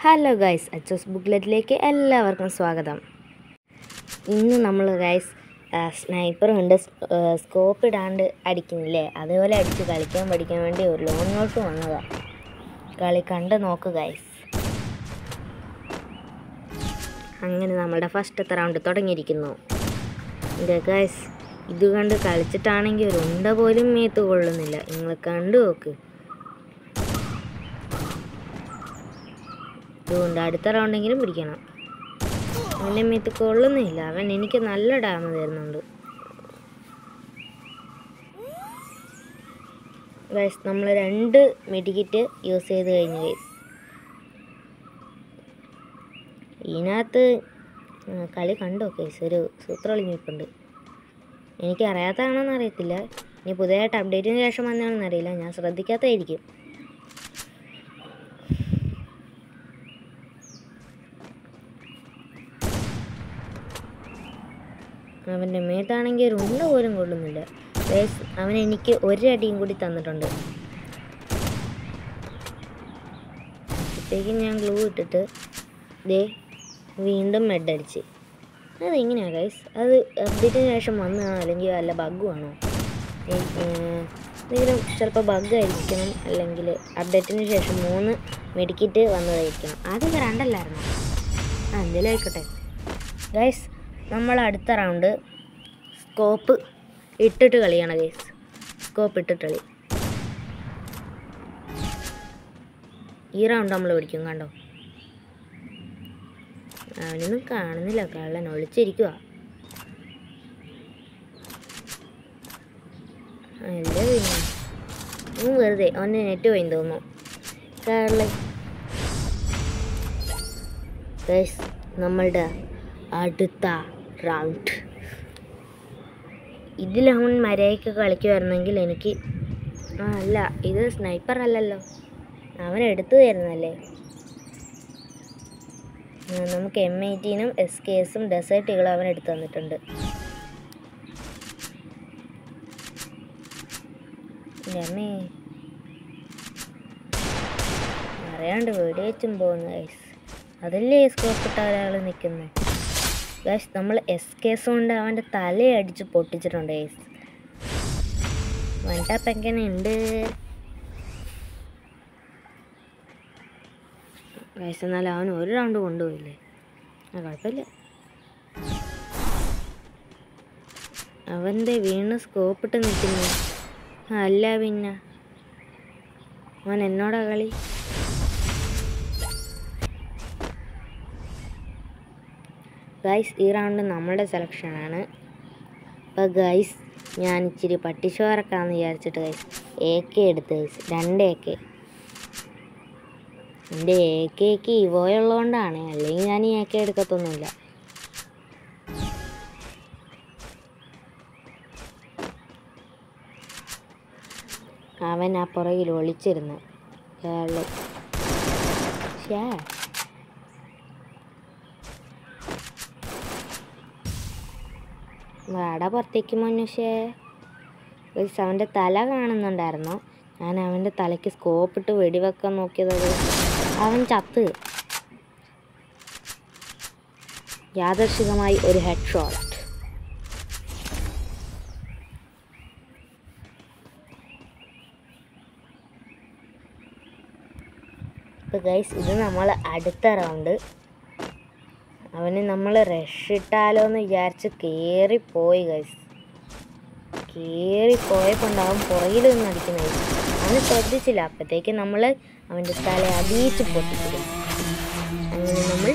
Hello guys, അച്ചോസ് ബുക്ക്ലെറ്റിലേക്ക് എല്ലാവർക്കും സ്വാഗതം. ഇന്ന് നമ്മൾ ഗൈസ് സ്നൈപ്പർ കൊണ്ട് സ്കോപ്പ് ഇടാണ്ട് അടിക്കുന്നില്ലേ, അതേപോലെ അടിച്ച് കളിക്കാൻ പഠിക്കാൻ വേണ്ടി ഒരു ലോണിലോട്ട് വന്നതാണ്. കളി കണ്ട് നോക്ക് ഗൈസ്. അങ്ങനെ നമ്മുടെ ഫസ്റ്റത്തെ റൗണ്ട് തുടങ്ങിയിരിക്കുന്നു. ഗൈസ്, ഇത് കണ്ട് കളിച്ചിട്ടാണെങ്കിൽ ഒരു ഉണ്ട പോലും മേത്ത് കൊള്ളുന്നില്ല. നിങ്ങൾ കണ്ടു നോക്ക്. അതുകൊണ്ട് അടുത്ത റൗണ്ടെങ്കിലും പിടിക്കണം. അവൻ്റെ മേത്ത് കൊള്ളുന്നില്ല. അവൻ എനിക്ക് നല്ല ഡാമേജ് തരുന്നുണ്ട്. ഗൈസ്, നമ്മൾ 2 മെഡിക്കിറ്റ് യൂസ് ചെയ്ത് കഴിഞ്ഞു ഗൈസ്. ഇതിനകത്ത് കളി കണ്ടോ ഗൈസ്, ഒരു സൂത്രം ഒളിഞ്ഞിട്ടുണ്ട്. എനിക്ക് അറിയാത്തതാണോന്ന് അറിയത്തില്ല. ഇനി പുതിയതായിട്ട് അപ്ഡേറ്റിന് ശേഷം വന്നതാണെന്ന് അറിയില്ല. ഞാൻ ശ്രദ്ധിക്കാത്തതായിരിക്കും. അവൻ്റെ മേത്താണെങ്കിൽ ഒരു ഉണ്ട പോലും കൊള്ളുന്നില്ല. അവൻ എനിക്ക് ഒരടിയും കൂടി തന്നിട്ടുണ്ട്. അപ്പോഴത്തേക്കും ഞാൻ ഗ്ലൂ ഇട്ടിട്ട് വീണ്ടും മെഡടിച്ച്. അതെങ്ങനെയാണ് ഗൈസ്? അത് അപ്ഡേറ്റിന് ശേഷം വന്നതാണോ അല്ലെങ്കിൽ വല്ല ബഗ്ഗുമാണോ? എന്തെങ്കിലും ചിലപ്പോൾ ബഗ്ഗായിരിക്കണം, അല്ലെങ്കിൽ അപ്ഡേറ്റിന് ശേഷം 3 മെഡിക്കിറ്റ് വന്നതായിരിക്കണം. ആദ്യം 2 അല്ലായിരുന്നു. എന്തെങ്കിലും ആയിക്കോട്ടെ ഗൈസ്. നമ്മൾ അടുത്ത റൗണ്ട് സ്കോപ്പ് ഇട്ടിട്ട് കളിയാണ് ഗൈസ്. സ്കോപ്പ് ഇട്ടിട്ട് കളി. ഈ റൗണ്ട് നമ്മൾ പിടിക്കും. കണ്ടോ, അവനൊന്നും കാണുന്നില്ല. കള്ളൻ ഒളിച്ചിരിക്കുക. അല്ല പിന്നെ വെറുതെ അവൻ്റെ നെറ്റ് പോയി തോന്നുന്നു. കള്ളൻ ഗൈസ്, നമ്മളുടെ അടുത്ത റൗണ്ട്. ഇതിൽ അവൻ മര്യാദയ്ക്ക് കളിക്കുമായിരുന്നെങ്കിൽ എനിക്ക് അല്ല, ഇത് സ്നൈപ്പർ അല്ലല്ലോ, അവൻ എടുത്തു തരുന്നല്ലേ. നമുക്ക് M18-ഉം SKS-ഉം ഡെസേർട്ട് ഈഗിളും അവൻ എടുത്തു തന്നിട്ടുണ്ട്. അമ്മേ, അറിയാണ്ട് വെടിവെച്ചും പോകുന്നു ഗൈസ്. അതല്ലേ സ്കോപ്പ് ഇട്ട ഒരാൾ നിൽക്കുന്നത് ഗൈസ്. നമ്മൾ SKS കൊണ്ട് അവൻ്റെ തലയടിച്ച് പൊട്ടിച്ചിട്ടുണ്ട് ഗൈസ്. വണ്ടാപ്പ് എങ്ങനെ ഉണ്ട് ഗൈസ്? എന്നാലും അവൻ ഒരു റൗണ്ട് കൊണ്ടുപോയില്ലേ, കുഴപ്പമില്ല. അവൻ്റെ വീണ് സ്കോപ്പിട്ട് നിൽക്കുന്നു. അല്ല പിന്നെ അവൻ എന്നോടാ കളി. ഗൈസ്, ഈ റൗണ്ട് നമ്മളുടെ സെലക്ഷനാണ്. അപ്പോൾ ഗൈസ്, ഞാൻ ഇച്ചിരി പട്ടിച്ചോറക്കാന്ന് വിചാരിച്ചിട്ട് ഗൈസ് AK എടുത്ത് ഗൈസ്. 2 AK. എൻ്റെ AKക്ക് ഇവോയുള്ളതുകൊണ്ടാണ്, അല്ലെങ്കിൽ ഞാൻ ഈ AK എടുക്കത്തൊന്നുമില്ല. അവൻ ആ പുറകിൽ ഒളിച്ചിരുന്നു. വാട പുറത്തേക്ക് മനുഷ്യ. അവൻ്റെ തല കാണുന്നുണ്ടായിരുന്നു. ഞാൻ അവൻ്റെ തലയ്ക്ക് സ്കോപ്പിട്ട് വെടിവെക്കാൻ നോക്കിയത് അവൻ ചത്ത്. യാദർശികമായി ഒരു ഹെഡ് ഷോട്ട്. അപ്പോൾ ഗൈസ്, ഇത് നമ്മൾ അടുത്ത റൗണ്ട്. അവന് നമ്മൾ റഷ് ഇട്ടാലോ എന്ന് വിചാരിച്ച് കയറിപ്പോയി ഗൈസ്. കയറിപ്പോയപ്പോണ്ടാവും പുറകിൽ നിന്ന് അടിക്കുന്നത്. അവന് ശ്രദ്ധിച്ചില്ല. അപ്പോഴത്തേക്ക് നമ്മൾ അവൻ്റെ തല അടിയിച്ച് പൊട്ടിച്ചിടും. അങ്ങനെ നമ്മൾ